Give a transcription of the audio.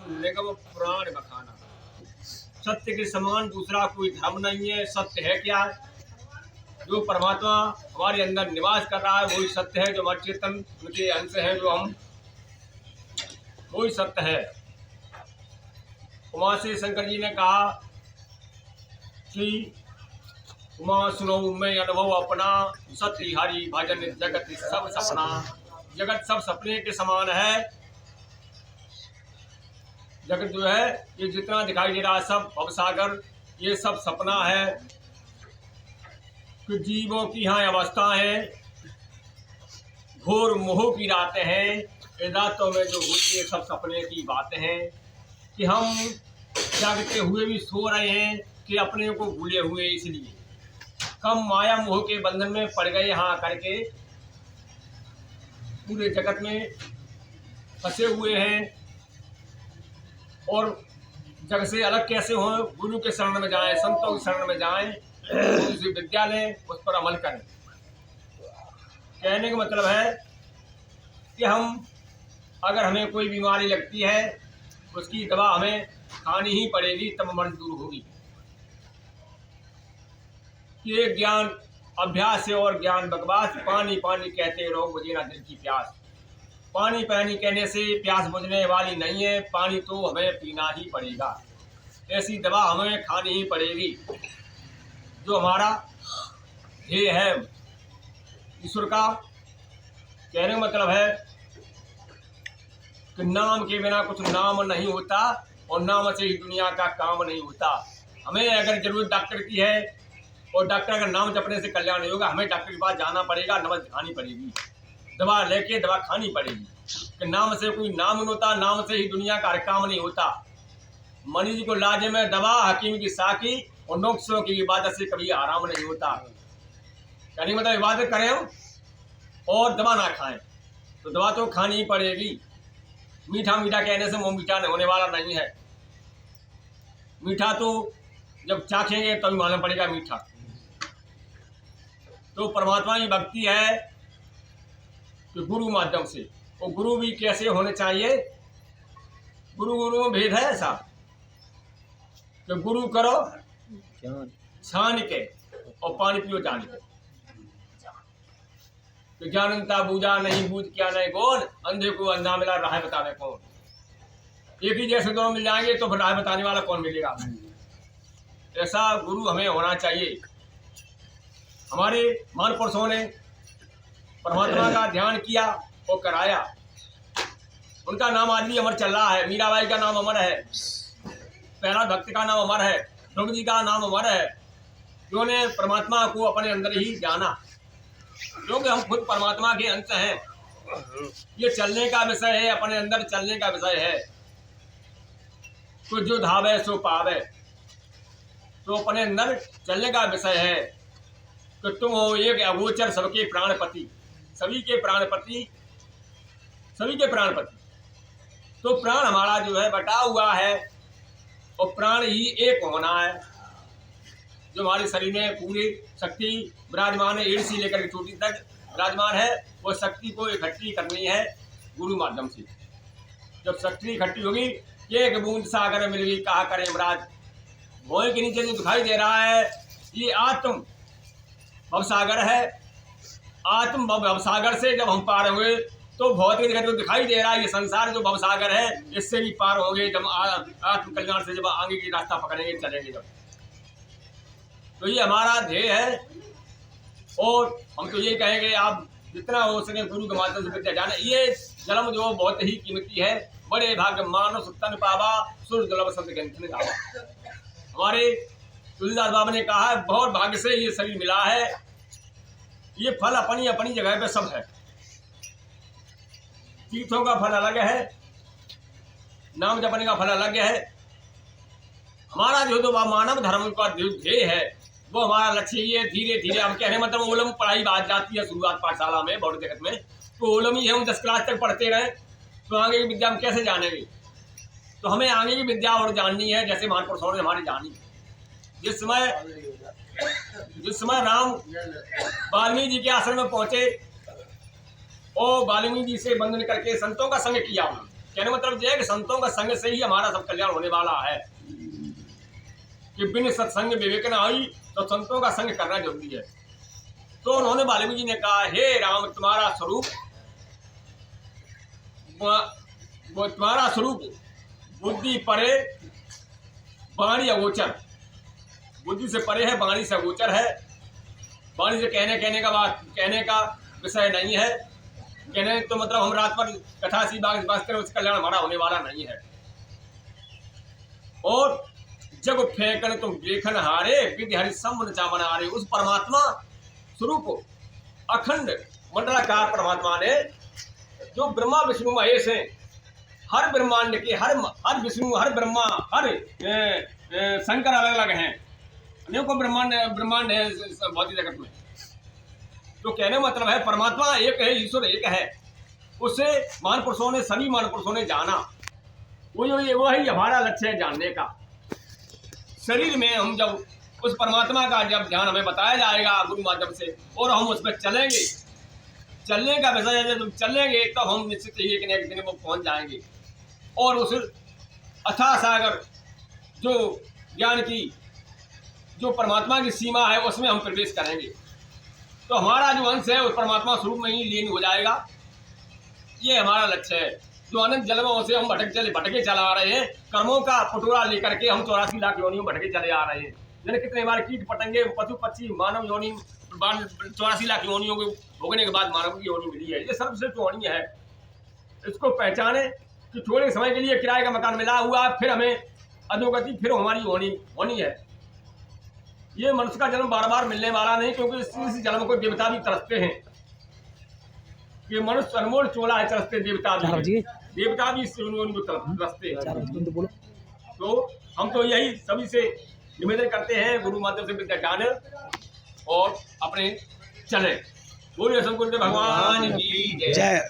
निगम पुराण बखाना। सत्य के समान दूसरा कोई धर्म नहीं है। सत्य है क्या? जो परमात्मा हमारे अंदर निवास कर रहा है वही सत्य है। जो हमारे चेतन उनके अंश है, जो हम, वही सत्य है। उमा से शंकर जी ने कहा कि उमा सुनो मैं अनुभव अपना, सत्य हरि भजन जगत सब सपना। जगत सब सपने के समान है। जगत जो है ये जितना दिखाई दे रहा है सब भवसागर, ये सब सपना है। कि जीवों की यहाँ अवस्था है, घोर मोह की रातें हैं। इन रातों में जो होती है सब सपने की बातें हैं। कि हम जागते हुए भी सो रहे हैं कि अपने को भूले हुए, इसलिए कम माया मोह के बंधन में पड़ गए यहाँ करके पूरे जगत में फंसे हुए हैं। और जग से अलग कैसे हो? गुरु के शरण में जाएं, संतों के शरण में जाएं, उनसे विद्या लें, उस पर अमल करें। कहने का मतलब है कि हम अगर हमें कोई बीमारी लगती है उसकी दवा हमें खानी ही पड़ेगी, तब मर्ज दूर होगी। ये ज्ञान अभ्यास है और ज्ञान बकवास। पानी पानी कहते रहो बुझे ना दिल की प्यास। पानी पानी कहने से प्यास बुझने वाली नहीं है। पानी तो हमें पीना ही पड़ेगा। ऐसी दवा हमें खानी ही पड़ेगी। जो हमारा ध्येय है ईश्वर का, कहने का मतलब है कि नाम के बिना कुछ नाम नहीं होता और नाम से ही दुनिया का काम नहीं होता। हमें अगर जरूरत डॉक्टर की है और डॉक्टर का नाम जपने से कल्याण नहीं होगा, हमें डॉक्टर के पास जाना पड़ेगा, दवा दिखानी पड़ेगी, दवा लेके दवा खानी पड़ेगी। कि नाम से कोई नाम नहीं होता, नाम से ही दुनिया का हर काम नहीं होता। मरीज को लाजे में दवा, हकीम की साकी और नौकसों की इबादत से कभी आराम नहीं होता। यानी मतलब इबादत करें हम और दवा ना खाएं तो दवा तो खानी ही पड़ेगी। मीठा मीठा कहने से मुँह मीठा होने वाला नहीं है। मीठा तो जब चाखेंगे तभी तो मालूम पड़ेगा मीठा। तो परमात्मा की भक्ति है कि गुरु माध्यम से। और गुरु भी कैसे होने चाहिए? गुरु गुरु में भेद है ऐसा कि गुरु करो छान के और पानी पियो जान के। तो जानता बूझा नहीं बूझ क्या नहीं कौन, अंधे को अंधा मिला राह बताने कौन। एक ही जैसे दोनों मिल जाएंगे तो फिर राह बताने वाला कौन मिलेगा? ऐसा गुरु हमें होना चाहिए। हमारे महापुरुषों ने परमात्मा का ध्यान किया और कराया। उनका नाम आज भी अमर चल रहा है। मीराबाई का नाम अमर है, पहला भक्त का नाम अमर है, ध्रुव जी का नाम अमर है, जिन्होंने परमात्मा को अपने अंदर ही जाना। क्योंकि हम खुद परमात्मा के अंश हैं। ये चलने का विषय है, अपने अंदर चलने का विषय है। तो जो धावे सो पावे, तो अपने अंदर चलने का विषय है। कि तुम हो एक अगोचर सबके प्राणपति, सभी के प्राणपति, सभी के प्राणपति। तो प्राण हमारा जो है बटा हुआ है और प्राण ही एक होना है। जो हमारे शरीर में पूरी शक्ति विराजमान है, एड़ से लेकर के चोटी तक विराजमान है, वो शक्ति को इकट्ठी करनी है गुरु माध्यम से। जब शक्ति इकट्ठी होगी, एक बूंद सागर मिल गई कहा करें महाराज। भोए के नीचे जो दिखाई दे रहा है ये आत्म भवसागर है। आत्म भवसागर से जब हम पार हुए तो भौतिक जगत जो दिखाई दे रहा है ये संसार जो भवसागर है, इससे भी पार होंगे जब आत्म कल्याण से जब आगे की रास्ता पकड़ेंगे, चलेंगे जब। तो ये हमारा ध्येय है। और हम तो ये कहेंगे आप जितना हो सके गुरु के माध्यम से विद्या जाने। ये जन्म जो बहुत ही कीमती है। बड़े भाग्य मानव तन पावा, सूर्य जलम संत ग्रंथ गावा। हमारे तुलसीदास बाबा ने कहा है बहुत भाग्य से ये शरीर मिला है। ये फल अपनी अपनी जगह पे सब है। तीर्थों का फल अलग है, नाम जपने का फल अलग है। हमारा जो तो मानव धर्म का जो ध्येय है वो हमारा लक्ष्य ये धीरे धीरे हम कहने मतलब ओलम पढ़ाई बात जाती है शुरुआत पाठशाला में बौद्ध जगत में, तो ओलम ही है। हम 10 क्लास तक पढ़ते रहे तो आगे की विद्या हम कैसे जानेंगे? तो हमें आगे की विद्या और जाननी है जैसे महापुरुषों ने हमारी जानी। जिस समय राम वाल्मीकि जी के आश्रम में पहुंचे और वाल्मीकि जी से बंधन करके संतों का संग किया उन्होंने। कहने मतलब ये है कि संतों का संग से ही हमारा सब कल्याण होने वाला है, कि बिन सत्संग विवेक न आई, तो संतों का संग करना जरूरी है। तो उन्होंने वाल्मीकि जी ने कहा, हे राम, तुम्हारा स्वरूप वो तुम्हारा स्वरूप बुद्धि परे वाणी अगोचर, बुद्धि से परे है, वाणी से अगोचर है। वाणी से कहने का विषय नहीं है। कहने तो मतलब हम रात पर कथा सी बात करें, उसका कल्याण हमारा होने वाला नहीं है। और जब फेंकन तुम देखन हारे, विधि हरि सम चावन हारे, उस परमात्मा स्वरूप अखंड मंडलाकार परमात्मा ने, जो ब्रह्मा विष्णु महेश हैं, हर ब्रह्मांड के हर विष्णु, हर ब्रह्मा, हर शंकर अलग अलग हैं, अनेकों ब्रह्मांड है भौतिक जगत में। तो कहने मतलब है परमात्मा एक है, ईश्वर एक है। उसे महान पुरुषों ने, सभी महान पुरुषों ने जाना। वही हमारा लक्ष्य है जानने का। शरीर में हम जब उस परमात्मा का जब ध्यान हमें बताया जाएगा गुरु माध्यम से, और हम उस पर चलेंगे, चलने का विषय है, जब चलेंगे तब हम निश्चित ही एक न एक दिन वो पहुंच जाएंगे। और उस अथाह सागर जो ज्ञान की, जो परमात्मा की सीमा है, उसमें हम प्रवेश करेंगे। तो हमारा जो अंश है उस परमात्मा स्वरूप में ही लीन हो जाएगा। ये हमारा लक्ष्य है। जो अनंत जन्मों से हम भटके चला आ रहे हैं, कर्मों का पटोरा लेकर के हम 84 लाख योनियों में भटके चले आ रहे हैं। यानी कितने बार कीट पतंगे, पशु पक्षी, मानव योनि, 84 लाख योनियों के भोगने के बाद मानव की योनि मिली है। ये सर्वश्रेष्ठ योनि है। इसको पहचाने कि थोड़े समय के लिए किराए का मकान मिला हुआ, फिर हमें अधोगति, फिर हमारी होनी है। ये मनुष्य का जन्म बार बार मिलने वाला नहीं, क्योंकि इस जन्म को देवता भी तरसते हैं। ये मनुष्य अनमोल चोला है, तरसते देवता भी इस योनि को तरसते हैं। तो हम तो यही सभी से निवेदन करते हैं, गुरु माध्यम से विद्या जाने और अपने चले। बोलिए सद्गुरुदेव भगवान की जय।